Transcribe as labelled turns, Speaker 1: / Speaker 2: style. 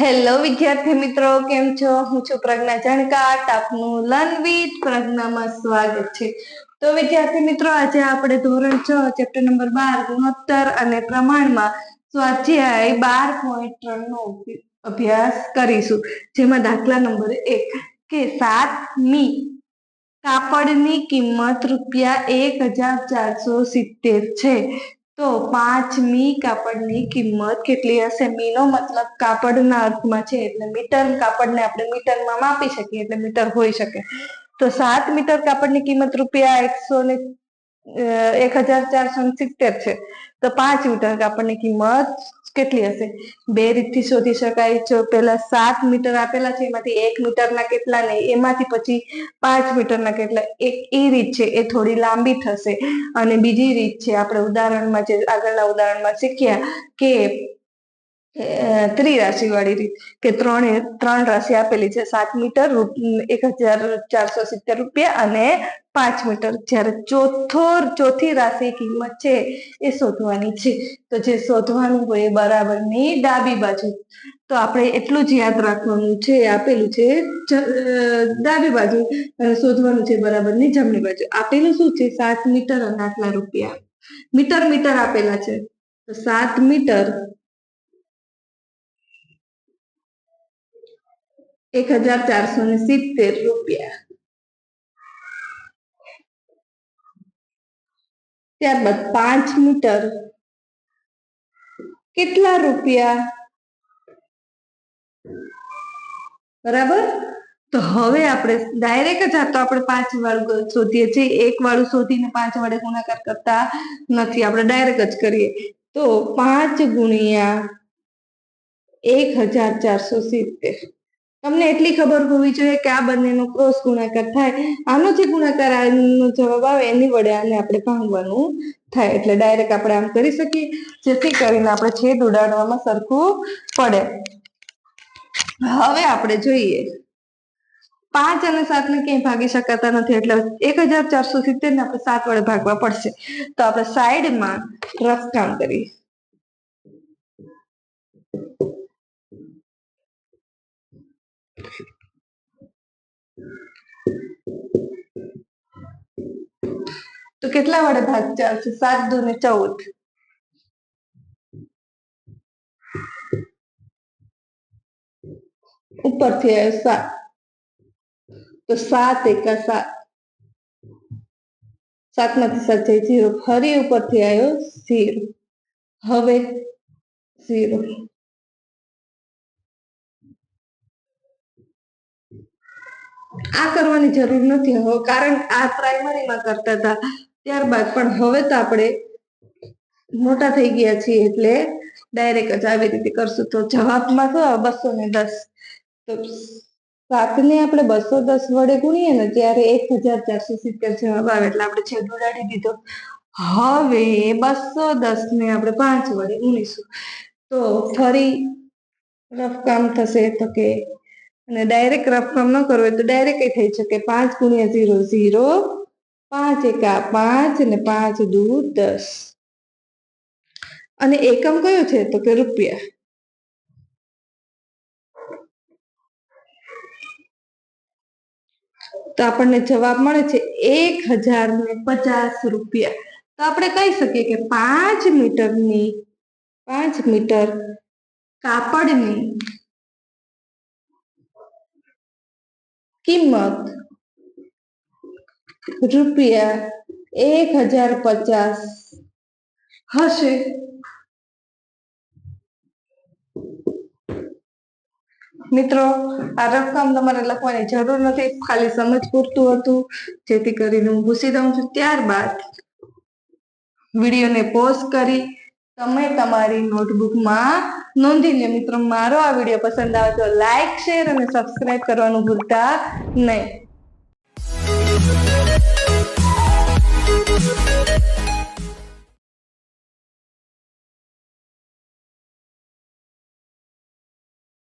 Speaker 1: Hello વિદ્યાર્થી મિત્રો, કેમ છો? હું છું પ્રજ્ઞા જાણકાર. આપનું લર્ન વિથ પ્રજ્ઞામાં સ્વાગત છે. તો વિદ્યાર્થી મિત્રો, આજે આપણે ધોરણ 6 ચેપ્ટર નંબર 12 ગુણોત્તર અને પ્રમાણમાં સ્વાધ્યાય 12.3 નો અભ્યાસ કરીશું. જેમાં દાખલા નંબર 1 કે 7 મી કાપડની કિંમત ₹1470 છે. તો 5 મી કાપડની કિંમત કેટલી હશે? મી નો મતલબ કાપડના અર્થમાં છે, એટલે મીટર. કાપડને આપણે મીટરમાં માપી શકીએ, એટલે મીટર હોઈ શકે. તો 7 મીટર કાપડની કિંમત ₹1470 છે. તો 5 મીટર કાપડની કિંમત કેટલી હશે? બે રીતથી શોધી શકાય. જો પેલા 7 મીટર આપેલા છે, એમાંથી 1 મીટરના કેટલા ને એમાંથી પછી 5 મીટરના કેટલા, એક એ રીત છે, એ થોડી લાંબી થશે. અને બીજી રીત છે, આપણે ઉદાહરણમાં જે આગળના ઉદાહરણમાં શીખ્યા કે ત્રિરાશિ વાળી રીત, કે ત્રણ રાશિ આપેલી છે, 7 મીટર ₹1470 અને 5 મીટર. જ્યારે ચોથી રાશિ કિંમત છે એ શોધવાની છે. તો જે શોધવાનું હોય એ બરાબરની ડાબી બાજુ. તો આપણે એટલું જ યાદ રાખવાનું છે, આપેલું છે ડાબી બાજુ અને શોધવાનું છે બરાબરની જમણી બાજુ. આપેલું શું છે? 7 મીટર અને આટલા રૂપિયા. મીટર આપેલા છે, તો 7 મીટર ₹1470. ત્યારબાદ 5 મીટર કેટલા રૂપિયા? બરાબર. તો હવે આપણે ડાયરેક્ટ જ તો આપણે 5 વાળું શોધીએ છીએ. 1 વાળું શોધીને 5 વડે ગુણાકાર કરતા નથી, આપણે ડાયરેક્ટ જ કરીએ. તો 5 ગુણ્યા 1470. તમને એટલી ખબર હોવી જોઈએ કે આ બંનેનો ક્રોસ ગુણાકાર થાય. આનો જે ગુણાકાર આનો જવાબ આવે એની વડે આને આપણે ભાંગવાનું થાય. એટલે ડાયરેક્ટ આપણે આમ કરી શકીએ, જેથી કરીને આપણે છેદ ઉડાડવામાં સરખું પડે. હવે આપણે જોઈએ, 5 અને 7 ને ક્યાંય ભાગી શકાતા નથી, એટલે 1470 ને આપણે 7 વડે ભાગવા પડશે. તો આપણે સાઈડમાં રફ કામ કરીએ. તો કેટલા વડે ભાગ ચાલશે? 7 દુ ને 14. ઉપરથી આવ્યો 7, તો 7 એકા 7. 7 માંથી 7 જાય 0. ફરી ઉપરથી આવ્યો 0. હવે 0. આ કરવાની જરૂર નથી હવે, કારણ આ પ્રાઇમરીમાં કરતા હતા ત્યારબાદ. પણ હવે તો આપણે મોટા થઈ ગયા છીએ, એટલે ડાયરેક્ટ જ આવી રીતે કરશું. તો જવાબમાં શું આવે? 210. તો 7 ને આપણે 210 વડે ગુણીએ ને ત્યારે 1470 જવાબ આવે. એટલે આપણે છેદ ઉડાડી દીધો. હવે 210 ને આપણે 5 વડે ગુણીશું, તો ફરી રફ કામ થશે. તો કે અને ડાયરેક્ટ રફ કામ ન કરવું હોય તો ડાયરેક્ટ થઈ શકે. 5 ગુણ્યા 0 0, 5 એકા 5 ને 5 દુ 10. અને એકમ કયો છે? તો કે રૂપિયા. તો આપણને જવાબ મળે છે ₹1050. તો આપણે કહી શકીએ કે 5 મીટર કાપડની કિંમત ₹1050 હશે. મિત્રો, આ રકમ તમારે લખવાની જરૂર નથી, ખાલી સમજ પૂરતું હતું, જેથી કરીને હું ભૂસી દઉં છું. ત્યારબાદ વિડીયોને પોઝ કરી તમે તમારી નોટબુકમાં નોંધી લો. મિત્રો, મારો આ વિડીયો પસંદ આવે તો લાઈક, શેર અને સબસ્ક્રાઇબ કરવાનું ભૂલતા નહીં.